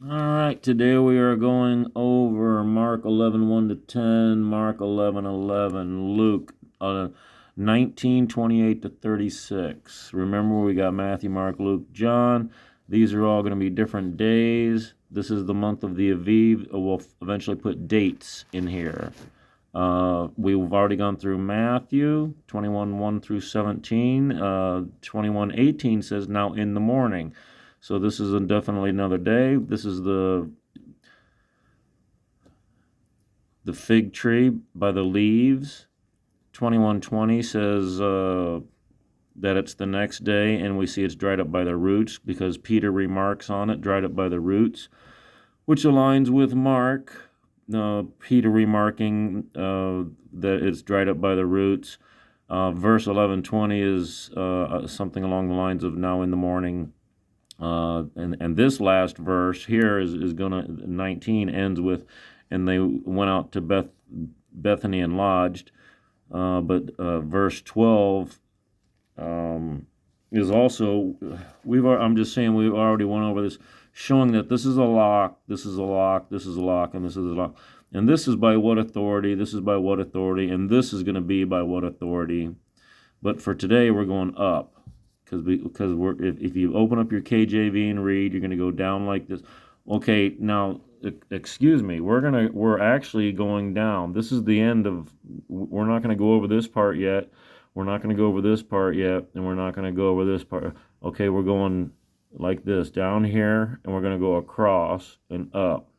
All right, today we are going over Mark 11, 1 to 10, Mark 11, 11, Luke 19, 28 to 36. Remember, we got Matthew, Mark, Luke, John. These are all going to be different days. This is the month of the Aviv. We'll eventually put dates in here. We've already gone through Matthew 21, 1 through 17. 21:18 says, now in the morning. So this is definitely another day. This is the fig tree by the leaves. 21:20 says that it's the next day, and we see it's dried up by the roots because Peter remarks on it, dried up by the roots, which aligns with Mark. Peter remarking that it's dried up by the roots. Verse 11:20 is something along the lines of now in the morning. And this last verse here is gonna 19 ends with, and they went out to Bethany and lodged. But verse 12 is also I'm just saying we already went over this, showing that this is a lock, this is a lock, this is a lock, and this is a lock, and this is by what authority, this is by what authority, and this is going to be by what authority. But for today, we're going up. Because if you open up your KJV and read, you're going to go down like this. Okay, now excuse me, we're actually going down. This is the end of. We're not going to go over this part yet. We're not going to go over this part yet, and we're not going to go over this part. Okay, we're going like this down here, and we're going to go across and up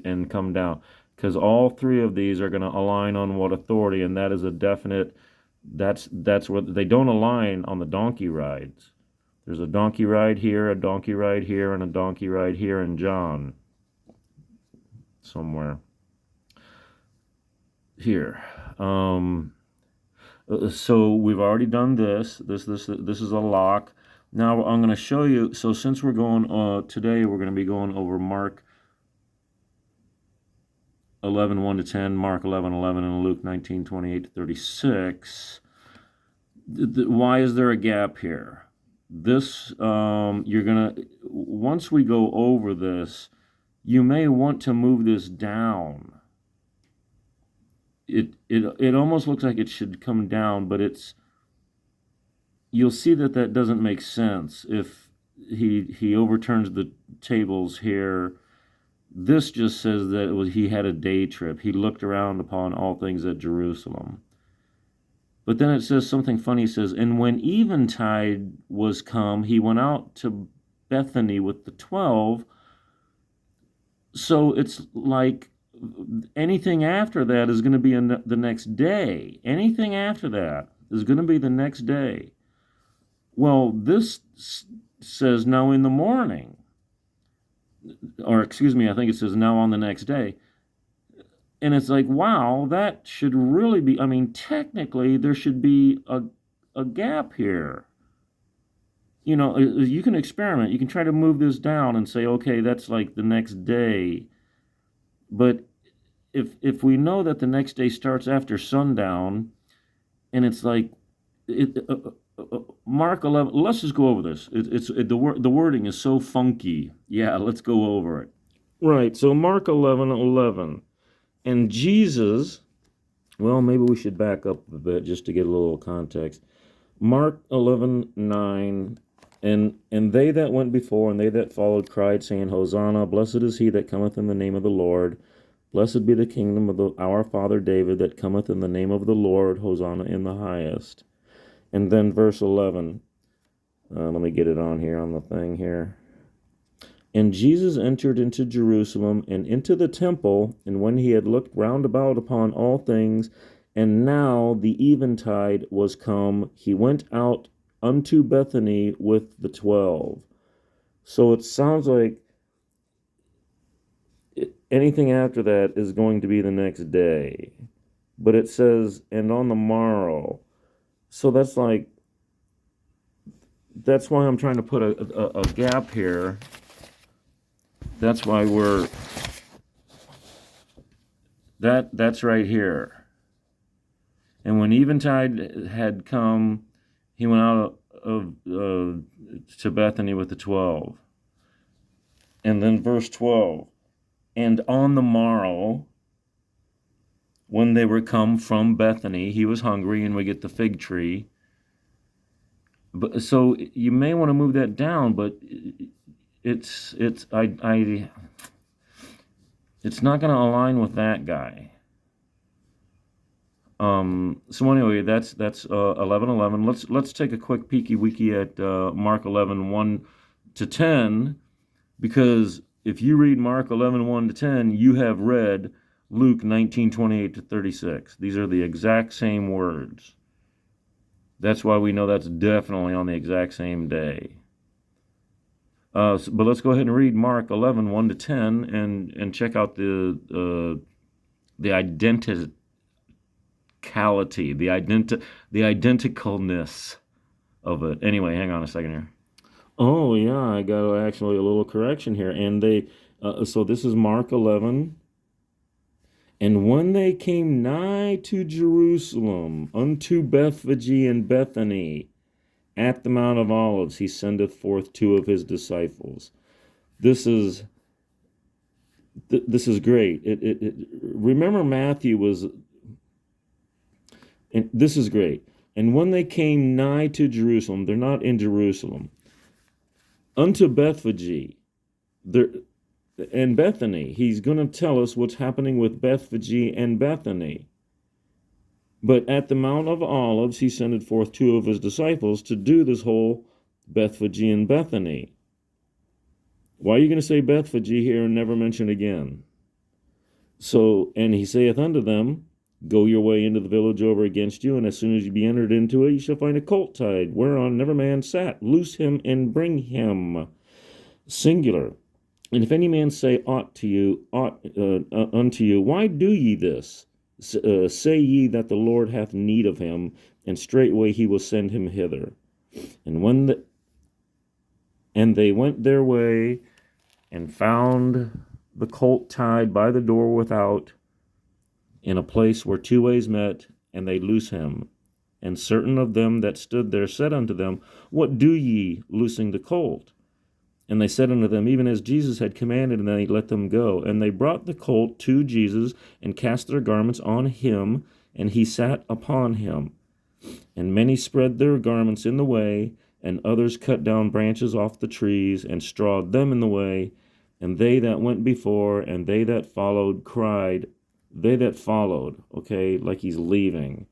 and come down, because all three of these are going to align on what authority, and that is a definite. That's what they don't align on the donkey rides. There's a donkey ride here, a donkey ride here, and a donkey ride here in John somewhere here. So we've already done this. This is a lock. Now I'm going to show you. So since we're going today, we're going to be going over Mark 11, 1 to 10, Mark 11, 11, and Luke 19, 28 to 36. Why is there a gap here? This, you're going to, once we go over this, you may want to move this down. It almost looks like it should come down, but you'll see that doesn't make sense if he overturns the tables here. This just says that he had a day trip. He looked around upon all things at Jerusalem. But then it says something funny. It says, and when eventide was come, he went out to Bethany with the 12. So it's like anything after that is going to be the next day. Anything after that is going to be the next day. Well, this says now in the morning. Or excuse me, I think it says now on the next day. And it's like, wow, that should really be, I mean, technically there should be a gap here. You know, you can experiment. You can try to move this down and say, okay, that's like the next day. But if we know that the next day starts after sundown, and it's like, Mark 11, let's just go over this. The wording is so funky. Yeah, let's go over it. Right, so Mark 11, 11. And Jesus, well, maybe we should back up a bit just to get a little context. Mark 11, 9, and they that went before and they that followed cried, saying, Hosanna, blessed is he that cometh in the name of the Lord. Blessed be the kingdom of our father David that cometh in the name of the Lord. Hosanna in the highest. And then verse 11. Let me get it on here on the thing here. And Jesus entered into Jerusalem and into the temple, and when he had looked round about upon all things, and now the eventide was come, he went out unto Bethany with the 12. So it sounds like anything after that is going to be the next day. But it says, and on the morrow. So that's why I'm trying to put a gap here. That's why that's right here. And when eventide had come, he went out to Bethany with the 12. And then verse 12, and on the morrow, when they were come from Bethany, he was hungry, and we get the fig tree. But so you may want to move that down, but it's not going to align with that guy. So anyway, that's 11:11. Let's take a quick peeky weeky at Mark 11, 1 to 10, because if you read Mark 11, 1 to 10, you have read Luke 19, 28 to 36. These are the exact same words. That's why we know that's definitely on the exact same day. But let's go ahead and read Mark 11, 1 to 10, and check out the identicality, the identicalness of it. Anyway, hang on a second here. Oh yeah, I got actually a little correction here. And so this is Mark 11. And when they came nigh to Jerusalem, unto Bethphage and Bethany, at the Mount of Olives, he sendeth forth two of his disciples. This is great. Remember, Matthew was, and this is great. And when they came nigh to Jerusalem, they're not in Jerusalem, unto Bethphage, and Bethany. He's going to tell us what's happening with Bethphage and Bethany. But at the Mount of Olives, he sendeth forth two of his disciples to do this whole Bethphage and Bethany. Why are you going to say Bethphage here and never mention again? So, and he saith unto them, go your way into the village over against you, and as soon as you be entered into it, you shall find a colt tied, whereon never man sat. Loose him and bring him. Singular. And if any man say unto you, why do ye this? Say ye that the Lord hath need of him, and straightway he will send him hither. And they went their way, and found the colt tied by the door without, in a place where two ways met, and they loose him. And certain of them that stood there said unto them, what do ye, loosing the colt? And they said unto them, even as Jesus had commanded, and they let them go. And they brought the colt to Jesus, and cast their garments on him, and he sat upon him. And many spread their garments in the way, and others cut down branches off the trees, and strawed them in the way. And they that went before, and they that followed, cried, they that followed, okay, like he's leaving.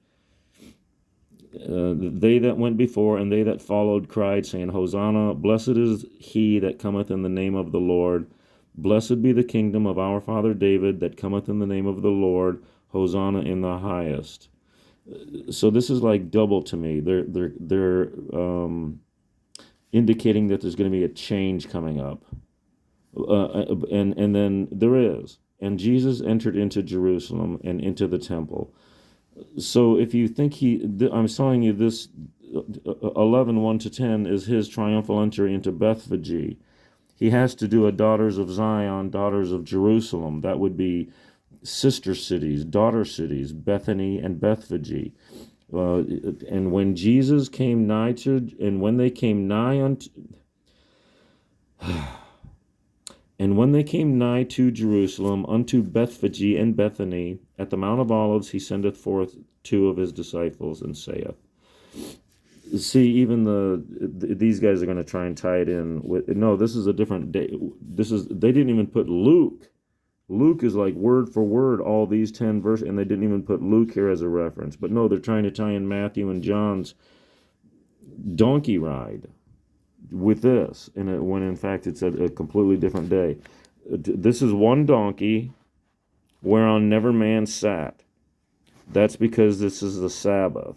They that went before and they that followed cried, saying, Hosanna, blessed is he that cometh in the name of the Lord. Blessed be the kingdom of our father David that cometh in the name of the Lord. Hosanna in the highest. So this is like double to me. They're indicating that there's going to be a change coming up. And then there is. And Jesus entered into Jerusalem and into the temple. So if you think I'm telling you this 11, 1 to 10 is his triumphal entry into Bethphage. He has to do a daughters of Zion, daughters of Jerusalem. That would be sister cities, daughter cities, Bethany and Bethphage. And when Jesus came nigh to, and when they came nigh unto, and when they came nigh to Jerusalem, unto Bethphage and Bethany, at the Mount of Olives, he sendeth forth two of his disciples, and saith. See, even these guys are going to try and tie it in with. No, this is a different day. They didn't even put Luke. Luke is like word for word all these 10 verses, and they didn't even put Luke here as a reference. But no, they're trying to tie in Matthew and John's donkey ride with this, when in fact it's a completely different day. This is one donkey whereon never man sat. That's because this is the Sabbath.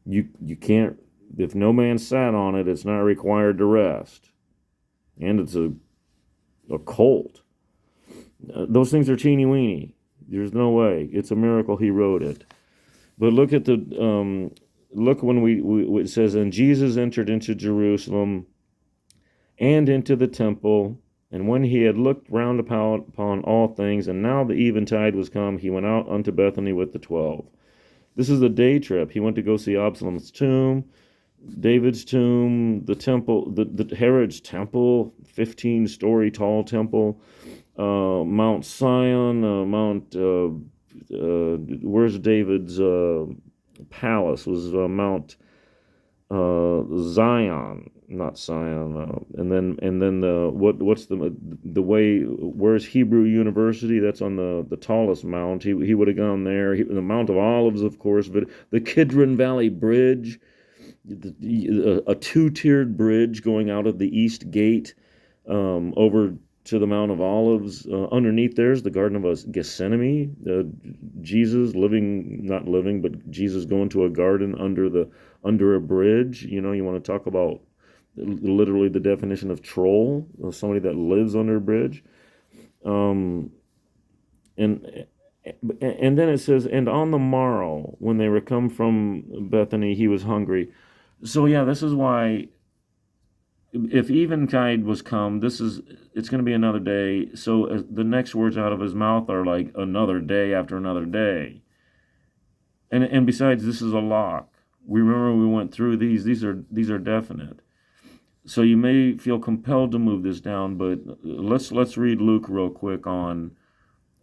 You can't, if no man sat on it, it's not required to rest. And it's a colt. Those things are teeny weeny. There's no way. It's a miracle he rode it. But look at look when it says, and Jesus entered into Jerusalem and into the temple, and when he had looked round upon all things, and now the eventide was come, he went out unto Bethany with the 12. This is a day trip. He went to go see Absalom's tomb. David's tomb, the temple, the Herod's temple, 15-story tall temple, Mount Sion, where's David's palace? Was Mount Zion, not Sion, and then what's the way? Where's Hebrew University? That's on the tallest mount. He would have gone there. The Mount of Olives, of course, but the Kidron Valley Bridge, a two-tiered bridge going out of the east gate over to the Mount of Olives. Underneath there's the Garden of Gethsemane. Jesus not living, but Jesus going to a garden under a bridge. You want to talk about literally the definition of troll, somebody that lives under a bridge. And and then it says, and on the morrow, when they were come from Bethany, he was hungry. So yeah, this is why, if eventide was come, it's going to be another day. So the next words out of his mouth are like another day after another day. And besides, this is a lock. We remember we went through these. These are definite. So you may feel compelled to move this down, but let's read Luke real quick on,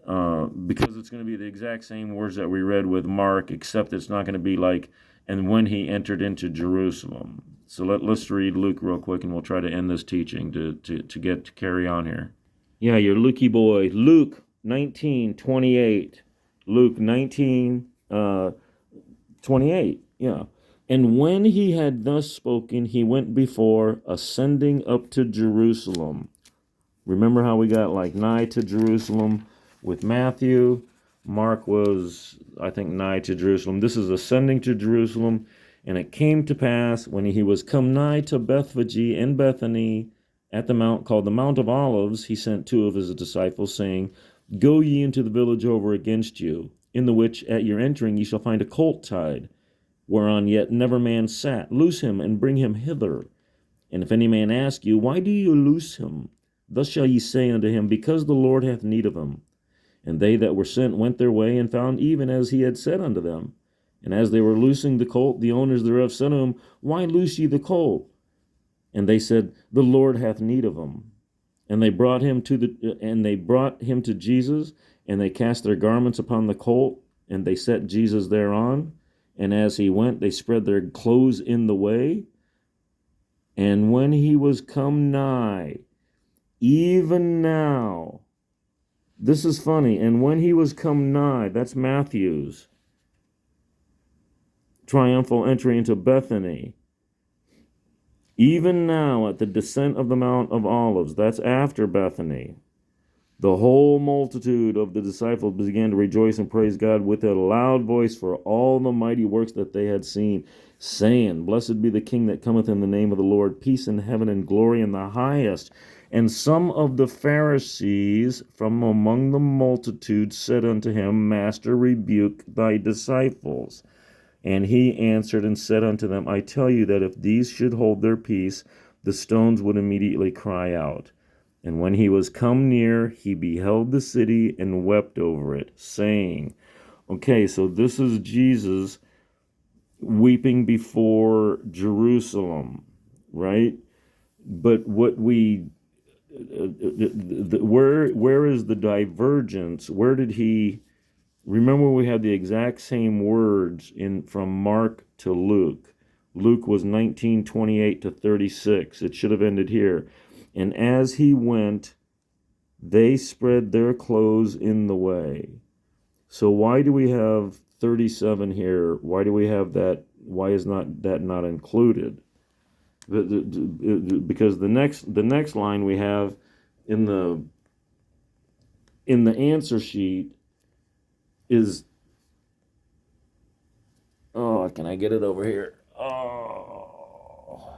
because it's going to be the exact same words that we read with Mark, except it's not going to be like, and when he entered into Jerusalem. So let's read Luke real quick, and we'll try to end this teaching to carry on here. Yeah, your Lukey boy, Luke 19:28. Luke 19, 28. Yeah. And when he had thus spoken, he went before, ascending up to Jerusalem. Remember how we got like nigh to Jerusalem with Matthew? Mark was, I think, nigh to Jerusalem. This is ascending to Jerusalem. And it came to pass, when he was come nigh to Bethphage and Bethany, at the mount called the Mount of Olives, he sent two of his disciples, saying, Go ye into the village over against you, in the which at your entering ye shall find a colt tied, whereon yet never man sat. Loose him, and bring him hither. And if any man ask you, Why do you loose him? Thus shall ye say unto him, Because the Lord hath need of him. And they that were sent went their way, and found even as he had said unto them. And as they were loosing the colt, the owners thereof said unto him, Why loose ye the colt? And they said, The Lord hath need of him. And they brought him to Jesus, and they cast their garments upon the colt, and they set Jesus thereon. And as he went, they spread their clothes in the way. And when he was come nigh, even now, this is funny, and when he was come nigh, that's Matthew's triumphal entry into Bethany. Even now, at the descent of the Mount of Olives, that's after Bethany, the whole multitude of the disciples began to rejoice and praise God with a loud voice for all the mighty works that they had seen, saying, Blessed be the King that cometh in the name of the Lord, peace in heaven and glory in the highest. And some of the Pharisees from among the multitude said unto him, Master, rebuke thy disciples. And he answered and said unto them, I tell you that if these should hold their peace, the stones would immediately cry out. And when he was come near, he beheld the city and wept over it, saying, okay, so this is Jesus weeping before Jerusalem, right? But what where is the divergence? Where did he? Remember, we had the exact same words from Mark to Luke. Luke was 19:28 to 36. It should have ended here. And as he went, they spread their clothes in the way. So why do we have 37 here? Why do we have that? Why is that not included? Because the next line we have in the answer sheet is, oh, can I get it over here? Oh.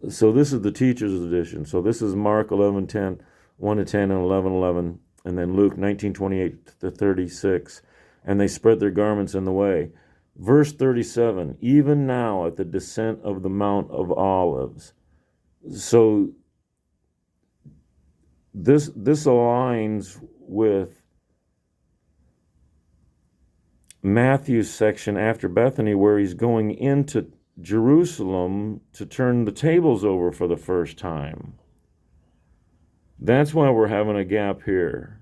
So this is the teacher's edition. So this is Mark 11:10, 1 to 10, and 11:11, and then Luke 19:28 to 36. And they spread their garments in the way. Verse 37, even now at the descent of the Mount of Olives. So this aligns with Matthew's section after Bethany where he's going into Jerusalem to turn the tables over for the first time. That's why we're having a gap here.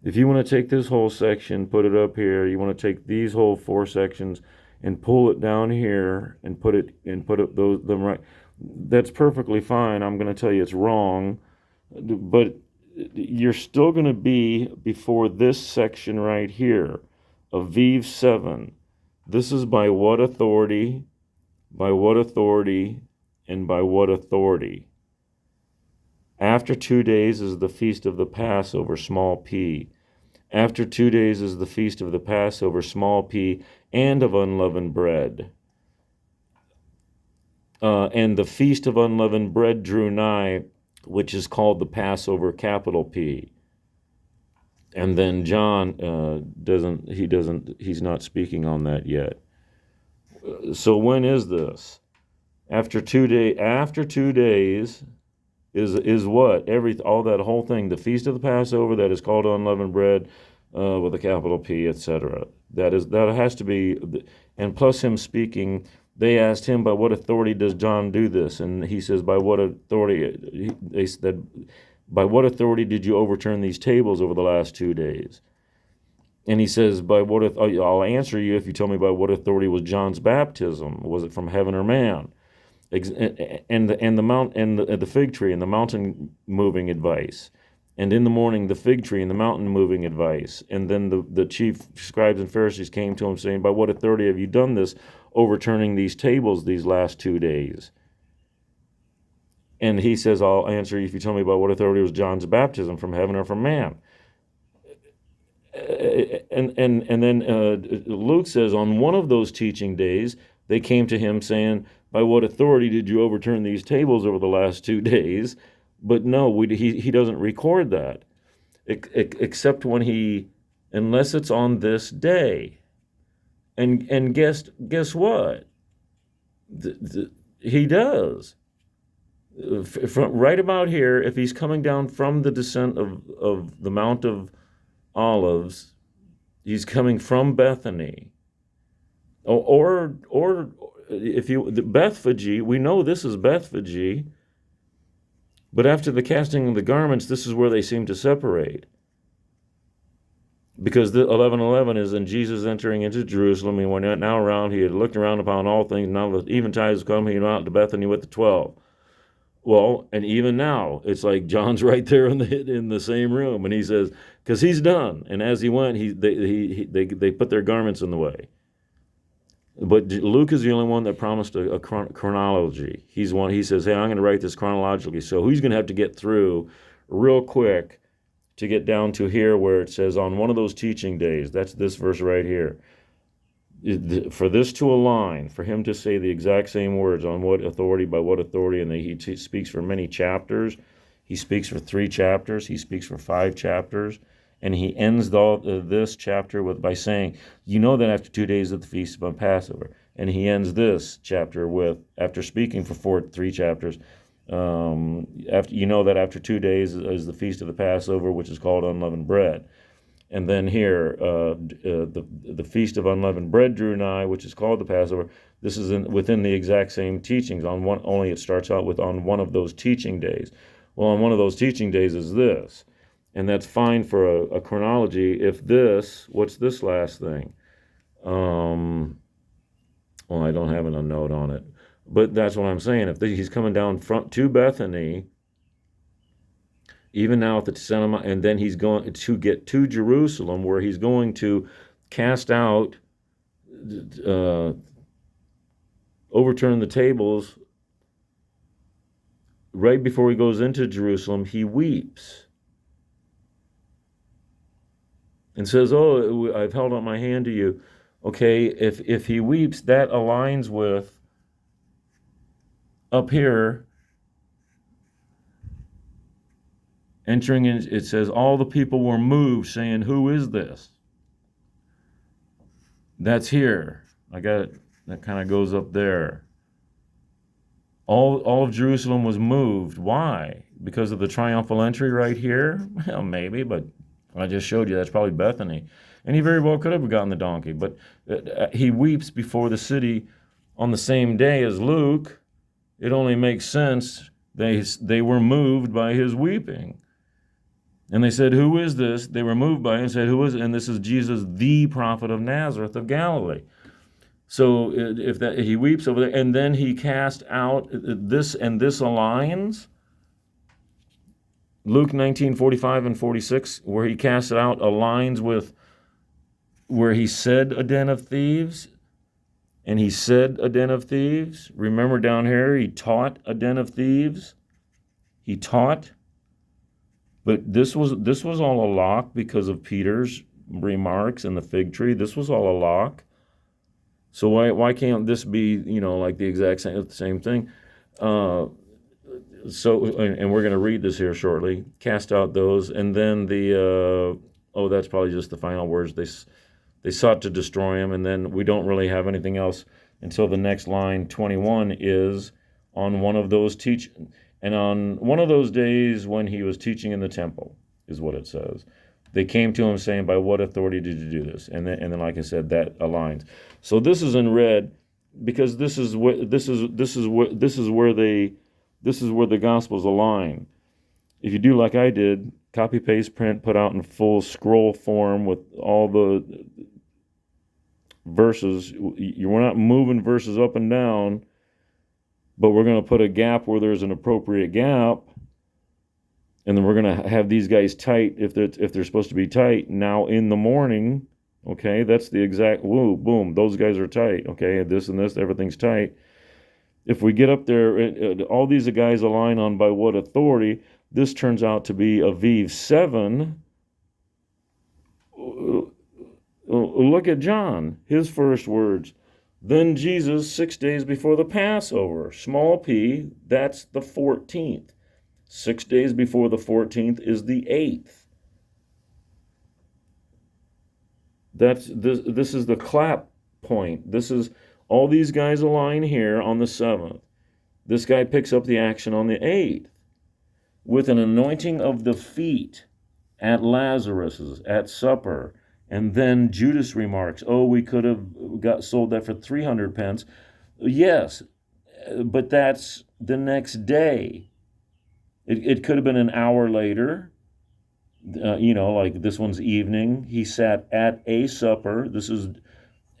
If you want to take this whole section, put it up here, you want to take these whole 4 sections and pull it down here and put them right. That's perfectly fine. I'm going to tell you it's wrong, but you're still going to be before this section right here of Vive 7. This is by what authority, and by what authority. After 2 days is the feast of the Passover, small p. After 2 days is the feast of the Passover, small p, and of unleavened bread. And the feast of unleavened bread drew nigh, which is called the Passover, capital P. And then John he's not speaking on that yet. So when is this? After 2 days is what? All that whole thing, the feast of the Passover that is called unleavened bread with a capital P, etc. That has to be, and plus him speaking. They asked him, by what authority does John do this? And he says, by what authority? They said, by what authority did you overturn these tables over the last 2 days? And he says, I'll answer you if you tell me by what authority was John's baptism. Was it from heaven or man? And the fig tree and the mountain moving advice. And in the morning, the fig tree and the mountain moving advice. And then the chief scribes and Pharisees came to him saying, by what authority have you done this, overturning these tables these last 2 days? And he says, I'll answer you if you tell me by what authority was John's baptism, from heaven or from man. And then Luke says, on one of those teaching days, they came to him saying, by what authority did you overturn these tables over the last 2 days? But no, he doesn't record that, except when unless it's on this day. And guess what? He does. Right about here, if he's coming down from the descent of the Mount of Olives, he's coming from Bethany. Or if Bethphage, we know this is Bethphage, but after the casting of the garments, this is where they seem to separate. Because the 11:11 is, and Jesus entering into Jerusalem, he went now around, he had looked around upon all things, now the eventide has come, he went out to Bethany with the 12. Well, and even now, it's like John's right there in the same room, and he says, because he's done, and as he went, they put their garments in the way. But Luke is the only one that promised a chronology. He says, hey, I'm going to write this chronologically. So he's going to have to get through real quick to get down to here where it says, on one of those teaching days, that's this verse right here. For this to align, for him to say the exact same words, on what authority, by what authority, and he speaks for many chapters. He speaks for 3 chapters. He speaks for 5 chapters. And he ends this chapter by saying, you know that after 2 days of the feast of Passover. And he ends this chapter after speaking for 3 chapters, you know that after 2 days is the feast of the Passover, which is called unleavened bread. And then here, the feast of unleavened bread drew nigh, which is called the Passover. This is within the exact same teachings. Only it starts out with on one of those teaching days. Well, on one of those teaching days is this. And that's fine for a chronology. What's this last thing? Well, I don't have a note on it. But that's what I'm saying. If he's coming down to Bethany, even now at the cinema, and then he's going to get to Jerusalem, where he's going to cast out, overturn the tables. Right before he goes into Jerusalem, he weeps and says, oh, I've held out my hand to you. Okay, if he weeps, that aligns with up here, entering in, it says, all the people were moved, saying, who is this? That's here. I got it. That kind of goes up there. All of Jerusalem was moved. Why? Because of the triumphal entry right here? Well, maybe, but I just showed you that's probably Bethany. And he very well could have gotten the donkey, but he weeps before the city on the same day as Luke. It only makes sense they were moved by his weeping. And they said, "Who is this?" They were moved by it and said, "Who is it?" And this is Jesus, the prophet of Nazareth of Galilee. So if that he weeps over there, and then he cast out this, and this aligns. Luke 19, 45 and 46, where he cast it out, aligns with where he said a den of thieves. And he said a den of thieves. Remember down here, he taught a den of thieves. He taught. But this was all a lock because of Peter's remarks and the fig tree. This was all a lock. So why can't this be, like the exact same thing? And we're going to read this here shortly. Cast out those, and then that's probably just the final words. They sought to destroy him, and then we don't really have anything else until the next line, 21, is on one of those and on one of those days when he was teaching in the temple, is what it says. They came to him saying, "By what authority did you do this?" And then, like I said, that aligns. So this is in red because this is where the Gospels align. If you do like I did, copy, paste, print, put out in full scroll form with all the verses. We're not moving verses up and down, but we're going to put a gap where there's an appropriate gap. And then we're going to have these guys tight if they're supposed to be tight. Now in the morning, okay, that's the exact, boom, those guys are tight. Okay, this and this, everything's tight. If we get up there, all these guys align on by what authority. This turns out to be Aviv 7. Look at John, his first words. Then Jesus, 6 days before the Passover, small p, that's the 14th. 6 days before the 14th is the 8th. This is the clap point. This is all these guys align here on the 7th. This guy picks up the action on the 8th with an anointing of the feet at Lazarus's, at supper. And then Judas remarks, we could have sold that for 300 pence. Yes, but that's the next day. It could have been an hour later, like this one's evening. He sat at a supper. This is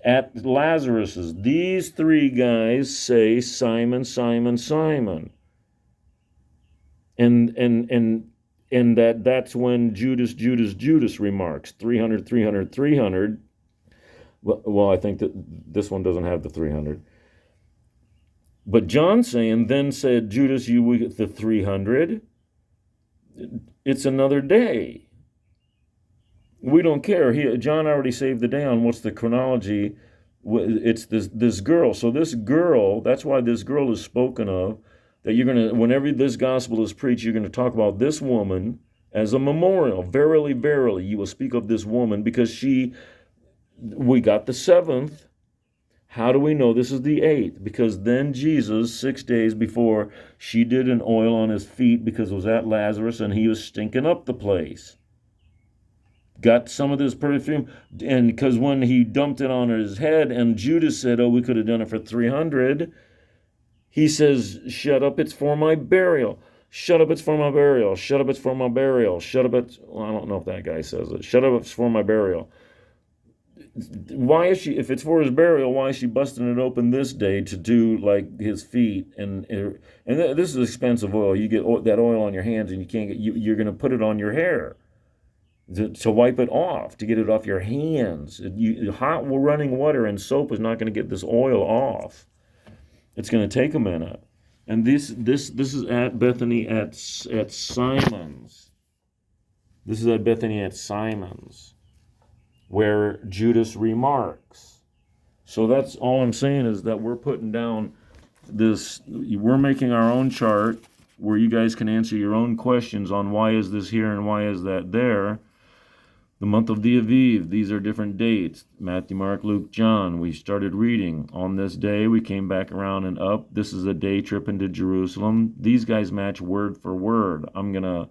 at Lazarus's. These three guys say, "Simon, Simon, Simon." And that's when Judas remarks, 300, 300, 300. Well, I think that this one doesn't have the 300. But John saying, "Then said Judas, you with the 300. It's another day. We don't care. John already saved the day on what's the chronology. It's this girl. So this girl, that's why this girl is spoken of, that you're going to, whenever this gospel is preached, you're going to talk about this woman as a memorial. Verily, verily, you will speak of this woman because we got the 7th. How do we know this is the 8th? Because then Jesus, 6 days before, she did an oil on his feet because it was at Lazarus and he was stinking up the place. Got some of this perfume, and because when he dumped it on his head and Judas said, we could have done it for 300, he says, "Shut up, it's for my burial. Shut up, it's for my burial. Shut up, it's for my burial. Shut up, I don't know if that guy says it. Shut up, it's for my burial." Why is she, if it's for his burial, why is she busting it open this day to do like his feet? And this is expensive oil. You get that oil on your hands and you can't you're going to put it on your hair to wipe it off, to get it off your hands. Hot running water and soap is not going to get this oil off. It's going to take a minute. And this is at Bethany at Simon's. This is at Bethany at Simon's, where Judas remarks. So that's all I'm saying is that we're putting down this, we're making our own chart where you guys can answer your own questions on why is this here and why is that there. The month of the Aviv, these are different dates. Matthew, Mark, Luke, John. We started reading. On this day, we came back around and up. This is a day trip into Jerusalem. These guys match word for word. I'm going to,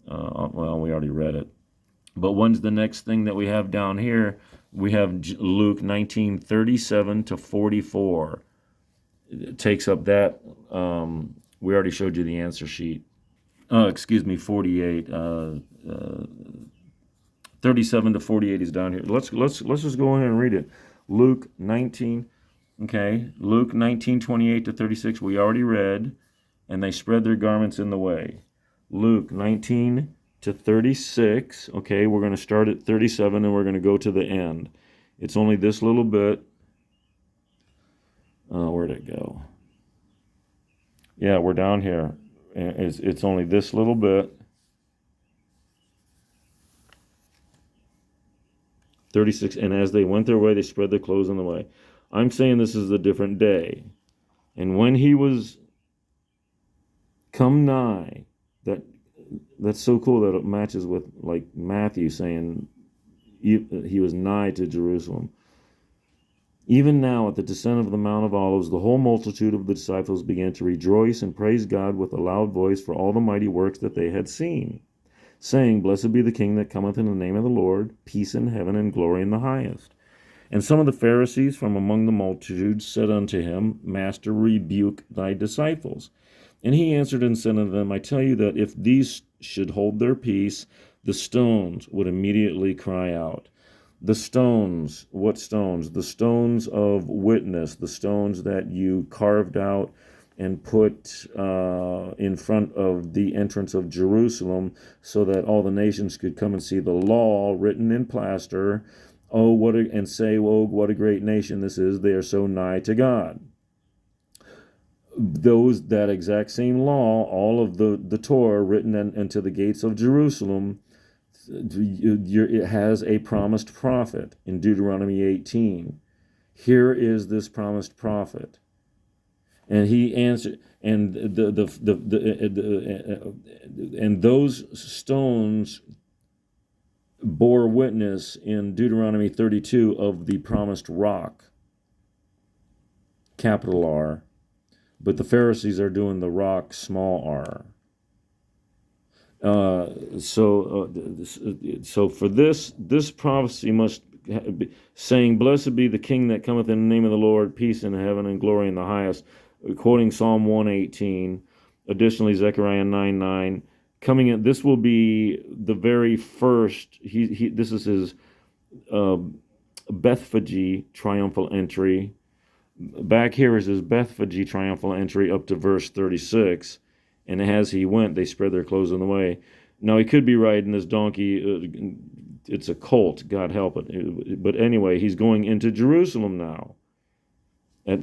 we already read it. But when's the next thing that we have down here? We have Luke 19:37 to 44. It takes up that. We already showed you the answer sheet. 48. 37 to 48 is down here. Let's just go ahead and read it. Luke 19. Okay, Luke 19:28 to 36. We already read, and they spread their garments in the way. Luke 19 to 36. Okay, we're going to start at 37 and we're going to go to the end. It's only this little bit. Where'd it go? Yeah, we're down here. It's only this little bit. 36, and as they went their way, they spread their clothes in the way. I'm saying this is a different day. And when he was come nigh, that's so cool that it matches with like Matthew saying he was nigh to Jerusalem. Even now, at the descent of the Mount of Olives, the whole multitude of the disciples began to rejoice and praise God with a loud voice for all the mighty works that they had seen, saying, Blessed be the King that cometh in the name of the Lord, peace in heaven and glory in the highest. And some of the Pharisees from among the multitude said unto him, Master, rebuke thy disciples. And he answered and said unto them, I tell you that if these should hold their peace, the stones would immediately cry out. The stones, what stones? The stones of witness, the stones that you carved out and put in front of the entrance of Jerusalem so that all the nations could come and see the law written in plaster. And say, oh, what a great nation this is. They are so nigh to God. That exact same law, all of the Torah written into the gates of Jerusalem, it has a promised prophet in Deuteronomy 18. Here is this promised prophet. And he answered, and and those stones bore witness in Deuteronomy 32 of the promised rock, capital R, but the Pharisees are doing the rock, small r. So for this prophecy must be saying, Blessed be the King that cometh in the name of the Lord, peace in heaven and glory in the highest, quoting Psalm 118, additionally Zechariah 9:9. Coming in, this will be the very first. This is his Bethphage triumphal entry. Back here is his Bethphage triumphal entry up to verse 36. And as he went, they spread their clothes in the way. Now, he could be riding this donkey. It's a colt, God help it. But anyway, he's going into Jerusalem now.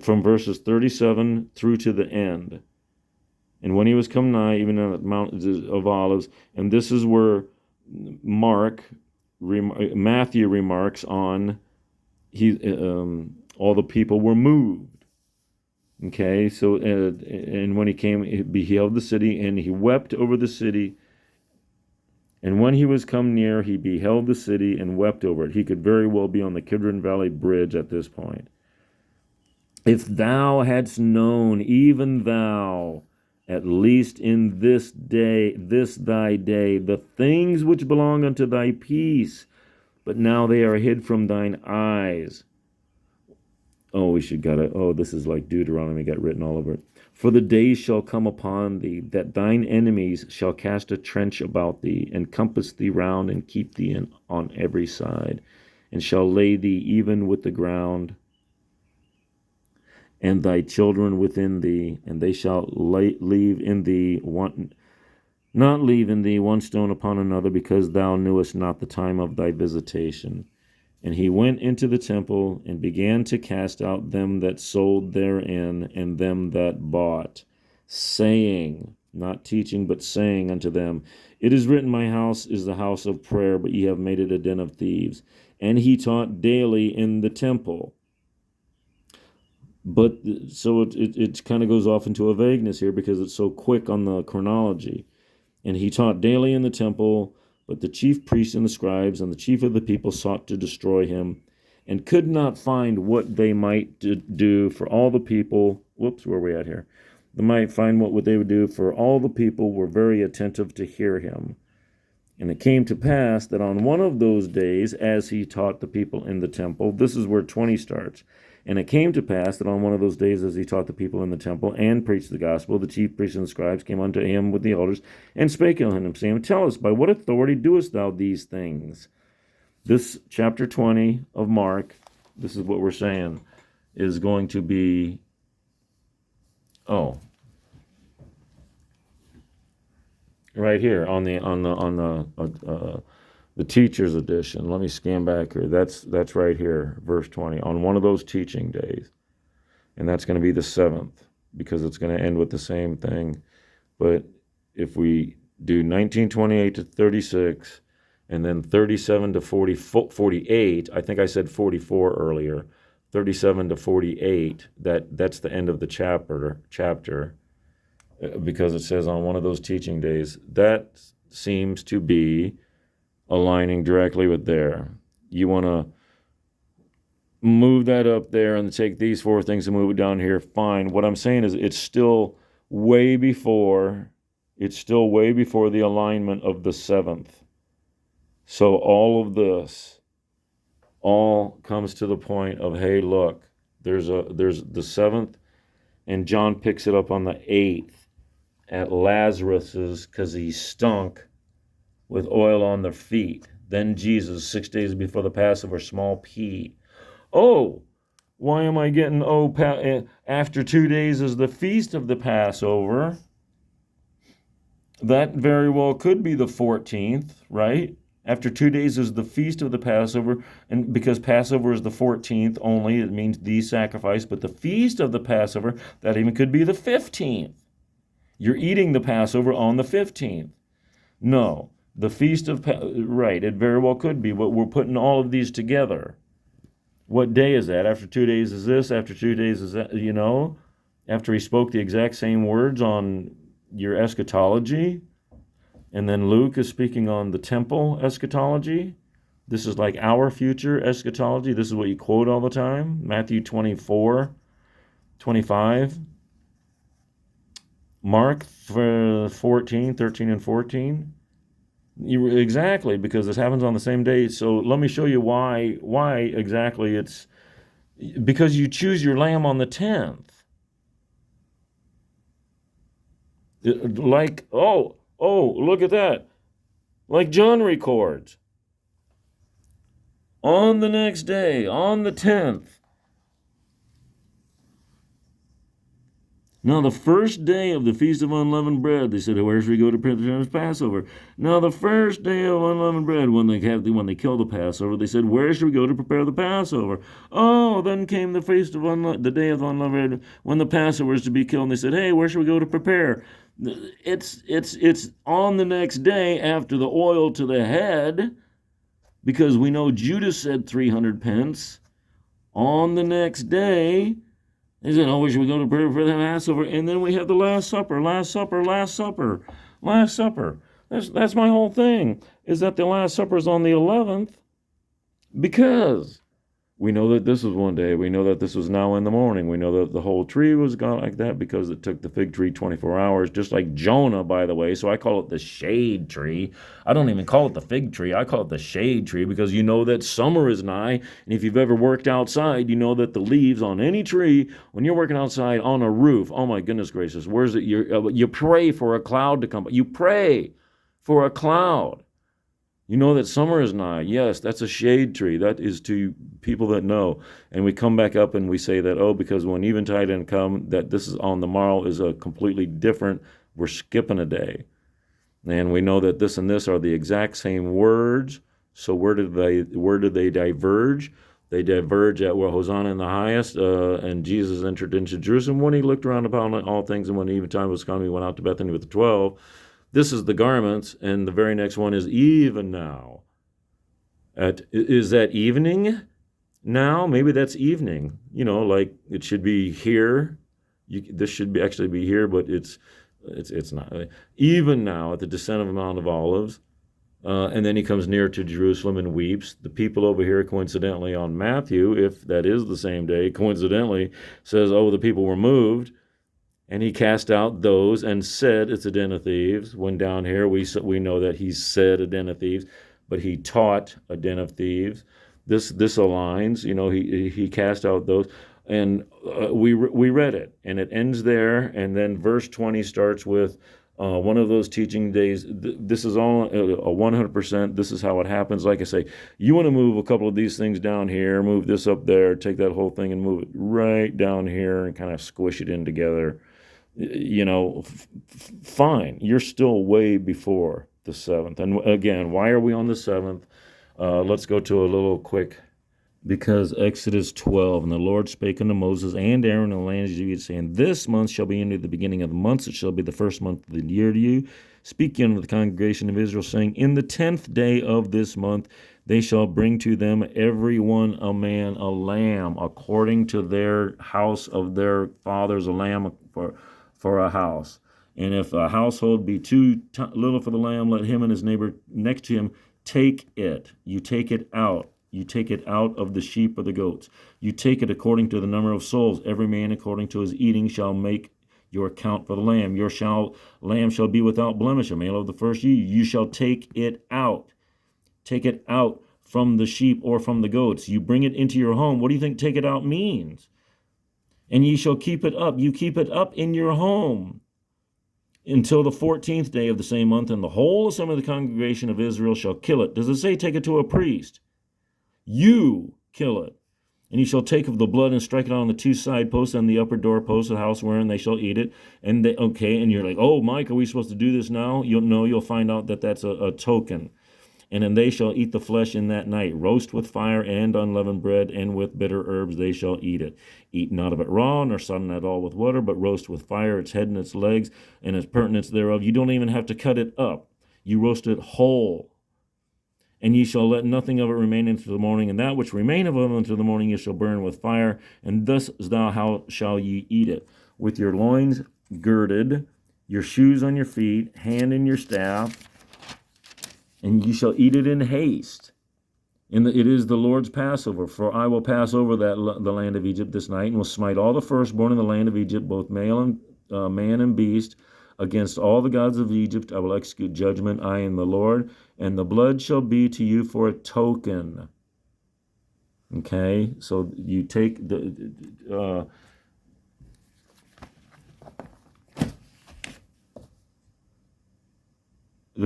From verses 37 through to the end. And when he was come nigh, even on the Mount of Olives, and this is where Matthew remarks on all the people were moved. Okay, so and when he came, he beheld the city, and he wept over the city. And when he was come near, he beheld the city and wept over it. He could very well be on the Kidron Valley Bridge at this point. If thou hadst known, even thou, at least in this thy day, the things which belong unto thy peace, but now they are hid from thine eyes. This is like Deuteronomy got written all over it. For the days shall come upon thee, that thine enemies shall cast a trench about thee, and compass thee round, and keep thee on every side, and shall lay thee even with the ground, and thy children within thee, and they shall leave in thee one stone upon another, because thou knewest not the time of thy visitation. And he went into the temple, and began to cast out them that sold therein, and them that bought, saying, not teaching, but saying unto them, It is written, My house is the house of prayer, but ye have made it a den of thieves. And he taught daily in the temple. But so it kind of goes off into a vagueness here, because it's so quick on the chronology. And he taught daily in the temple, but the chief priests and the scribes and the chief of the people sought to destroy him, and could not find what they might do, for all the people. Whoops, where are we at here? They might find what they would do, for all the people were very attentive to hear him. And it came to pass that on one of those days, as he taught the people in the temple, this is where 20 starts. And it came to pass that on one of those days, as he taught the people in the temple and preached the gospel, the chief priests and the scribes came unto him with the elders and spake unto him, saying, Tell us, by what authority doest thou these things? This chapter 20 of Mark, this is what we're saying, is going to be, right here on the teacher's edition. Let me scan back here. That's right here, verse 20. On one of those teaching days, and that's going to be the 7th, because it's going to end with the same thing. But if we do 1928 to 36, and then 37 to 48, I think I said 44 earlier, 37 to 48, that's the end of the chapter, because it says on one of those teaching days. That seems to be aligning directly with there. You want to move that up there and take these 4 things and move it down here, fine. What I'm saying is it's still way before the alignment of the 7th. So all of this all comes to the point of, hey, look, there's the 7th, and John picks it up on the 8th at Lazarus's, because he stunk with oil on their feet. Then Jesus, 6 days before the Passover, small p. Oh, why am I getting, after 2 days is the feast of the Passover? That very well could be the 14th, right? After 2 days is the feast of the Passover, and because Passover is the 14th only, it means the sacrifice, but the feast of the Passover, that even could be the 15th. You're eating the Passover on the 15th. No, the feast of, right, it very well could be, but we're putting all of these together. What day is that? After 2 days is this, after 2 days is that, after he spoke the exact same words on your eschatology. And then Luke is speaking on the temple eschatology. This is like our future eschatology. This is what you quote all the time. Matthew 24, 25. Mark 14, 13 and 14. Exactly, because this happens on the same day. So let me show you why exactly it's... Because you choose your lamb on the 10th. Look at that. Like John records. On the next day, on the 10th. Now the first day of the Feast of Unleavened Bread, they said, where should we go to prepare the Passover? Now the first day of Unleavened Bread, when they kill the Passover, they said, where should we go to prepare the Passover? Oh, then came the Feast of the day of Unleavened Bread, when the Passover is to be killed, and they said, hey, where should we go to prepare? It's on the next day after the oil to the head, because we know Judas said 300 pence. On the next day, they said, where should we go to prepare for the Passover? And then we have the Last Supper. That's my whole thing, is that the Last Supper is on the 11th, because we know that this was one day. We know that this was now in the morning. We know that the whole tree was gone like that because it took the fig tree 24 hours, just like Jonah, by the way. So I call it the shade tree. I don't even call it the fig tree. I call it the shade tree, because you know that summer is nigh. And if you've ever worked outside, you know that the leaves on any tree, when you're working outside on a roof, oh my goodness gracious, where's it? You pray for a cloud to come. You pray for a cloud. You know that summer is nigh. Yes, that's a shade tree. That is to people that know. And we come back up and we say that, because when eventide didn't come, that this is on the morrow is a completely different, we're skipping a day. And we know that this and this are the exact same words. So where did they diverge? They diverge at Hosanna in the highest, and Jesus entered into Jerusalem when he looked around upon all things, and when eventide was come, he went out to Bethany with the 12. This is the garments, and the very next one is even now. Is that evening now? Maybe that's evening. Like it should be here. This should actually be here, but it's not. Even now at the descent of the Mount of Olives, and then he comes near to Jerusalem and weeps. The people over here, coincidentally, on Matthew, if that is the same day, coincidentally says, the people were moved. And he cast out those and said, it's a den of thieves. When down here we know that he said a den of thieves, but he taught a den of thieves. This aligns. He cast out those, and we read it, and it ends there. And then verse 20 starts with one of those teaching days. This is all a 100%. This is how it happens. Like I say, you want to move a couple of these things down here, move this up there, take that whole thing and move it right down here and kind of squish it in together. Fine. You're still way before the 7th. And again, why are we on the 7th? Let's go to a little quick. Because Exodus 12, and the Lord spake unto Moses and Aaron in the land of Egypt, saying, This month shall be unto the beginning of the months, it shall be the first month of the year to you. Speak ye unto the congregation of Israel, saying, In the 10th day of this month they shall bring to them every one a man a lamb, according to their house of their fathers, a lamb for a house. And if a household be too little for the lamb, let him and his neighbor next to him take it. You take it out. You take it out of the sheep or the goats. You take it according to the number of souls. Every man according to his eating shall make your account for the lamb. Your lamb shall be without blemish, a male of the first year. You shall take it out. Take it out from the sheep or from the goats. You bring it into your home. What do you think take it out means? And ye shall keep it up. You keep it up in your home until the 14th day of the same month, and the whole assembly of the congregation of Israel shall kill it. Does it say take it to a priest? You kill it. And you shall take of the blood and strike it on the two side posts and the upper door posts of the house wherein they shall eat it. And you're like, oh, Mike, are we supposed to do this now? You'll find out that that's a token. And then they shall eat the flesh in that night, roast with fire and unleavened bread, and with bitter herbs they shall eat it. Eat not of it raw, nor sodden at all with water, but roast with fire its head and its legs, and its purtenance thereof. You don't even have to cut it up. You roast it whole. And ye shall let nothing of it remain until the morning, and that which remaineth of it until the morning ye shall burn with fire, and thus how shall ye eat it? With your loins girded, your shoes on your feet, hand in your staff, and ye shall eat it in haste. It is the Lord's Passover, for I will pass over the land of Egypt this night, and will smite all the firstborn in the land of Egypt, both male and man and beast. Against all the gods of Egypt I will execute judgment, I am the Lord, and the blood shall be to you for a token. Okay, so you take the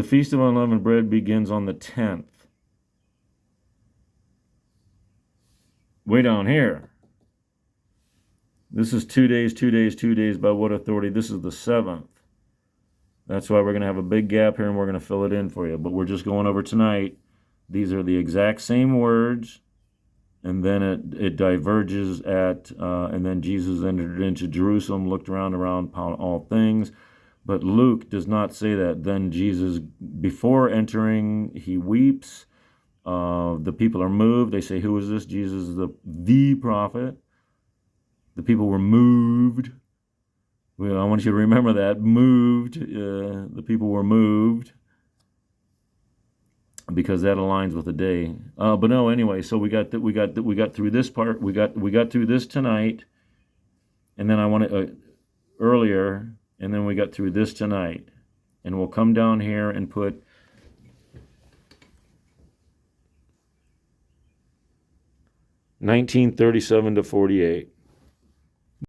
Feast of Unleavened Bread begins on the 10th. Way down here. This is 2 days, 2 days, 2 days. By what authority? This is the 7th. That's why we're going to have a big gap here, and we're going to fill it in for you. But we're just going over tonight. These are the exact same words, and then it diverges and then Jesus entered into Jerusalem, looked around upon all things. But Luke does not say that. Then Jesus, before entering, he weeps. The people are moved. They say, who is this? Jesus is the prophet. The people were moved. Well, I want you to remember that. Moved. The people were moved. Because that aligns with the day. But no, anyway, so we got through this part. We got through this tonight. And then I want to earlier, and then we got through this tonight. And we'll come down here and put 1937 to 48.